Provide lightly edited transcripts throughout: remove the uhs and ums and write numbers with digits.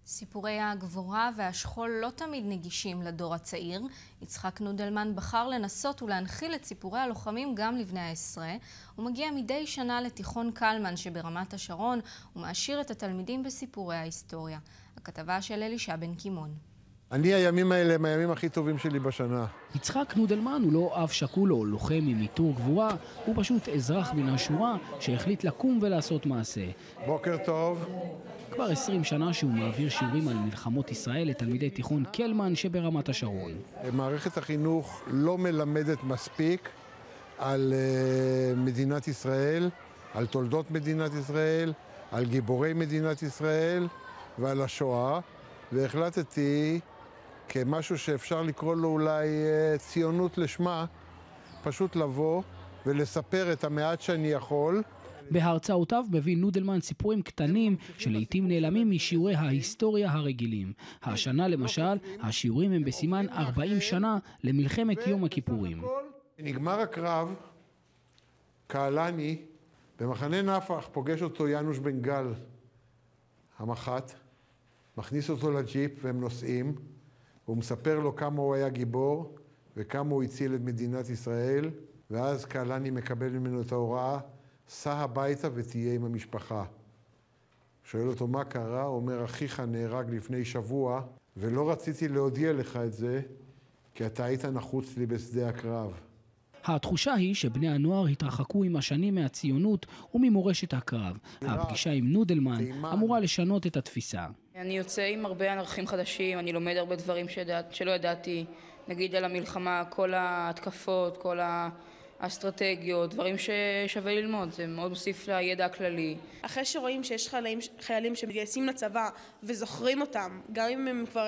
סיפורי הגבורה והשכול לא תמיד נגישים לדור הצעיר. יצחק נודלמן בחר לנסות ולהנחיל את סיפורי הלוחמים גם לבני העשרה. הוא מגיע מדי שנה לתיכון קלמן שברמת השרון ומעשיר את התלמידים בסיפורי ההיסטוריה. הכתבה של אלישע בן קימון. הימים האלה הם הימים הכי טובים שלי בשנה. יצחק נודלמן הוא לא אב שכול או לוחם עם עיטור גבורה, הוא פשוט אזרח מן השורה שהחליט לקום ולעשות מעשה. בוקר טוב. כבר 20 שנה שהוא מעביר שיעורים על מלחמות ישראל לתלמידי תיכון קלמן שברמת השרון. מערכת החינוך לא מלמדת מספיק על מדינת ישראל, על תולדות מדינת ישראל, על גיבורי מדינת ישראל ועל השואה, והחלטתי כמשהו שאפשר לקרוא לו אולי ציונות לשמה, פשוט לבוא ולספר את המעט שאני יכול. בהרצאותיו מביא נודלמן סיפורים קטנים שלעיתים נעלמים משיעורי ההיסטוריה הרגילים. השנה למשל, השיעורים הם בסימן 40 שנה למלחמת יום הכיפורים. נגמר הקרב, קהלני, במחנה נפח פוגש אותו ינוש בן גל, המח"ט, מכניס אותו לג'יפ והם נוסעים, הוא מספר לו כמה הוא היה גיבור וכמה הוא הציל את מדינת ישראל, ואז קהלני מקבל ממנו את ההוראה, סע הביתה ותהיה עם המשפחה. שואל אותו מה קרה, הוא אומר, אחיך נהרג לפני שבוע, ולא רציתי להודיע לך את זה, כי אתה היית נחוץ לי בשדה הקרב. התחושה היא שבני הנוער התרחקו עם השנים מהציונות וממורשת הקרב. הפגישה עם נודלמן אמורה לשנות את התפיסה. אני יוצא עם הרבה ערכים חדשים, אני לומד הרבה דברים שלא ידעתי, נגיד על המלחמה, כל ההתקפות, כל האסטרטגיות, דברים ששווה ללמוד, זה מאוד מוסיף לידע הכללי. אחרי שרואים שיש חיילים שמתגייסים לצבא וזוכרים אותם, גם אם הם כבר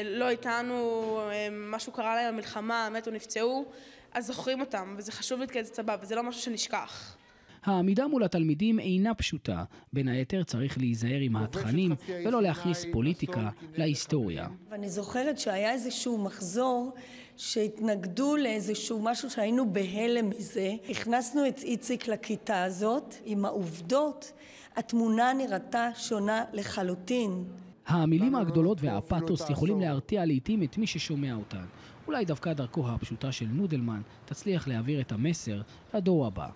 לא איתנו, משהו קרה להם במלחמה, מתו, נפצעו, אז זוכרים אותם, וזה חשוב להתגייס לצבא, וזה לא משהו שנשכח. העמידה מול התלמידים אינה פשוטה. בין היתר צריך להיזהר עם התכנים ולא להכניס פוליטיקה להיסטוריה. ואני זוכרת שהיה איזשהו מחזור שהתנגדו לאיזשהו משהו שהיינו בהלם מזה. הכנסנו את איציק לכיתה הזאת עם העובדות. התמונה נראתה שונה לחלוטין. המילים הגדולות והפאתוס יכולים להרתיע לעתים את מי ששומע אותן. אולי דווקא דרכו הפשוטה של נודלמן תצליח להעביר את המסר לדור הבא.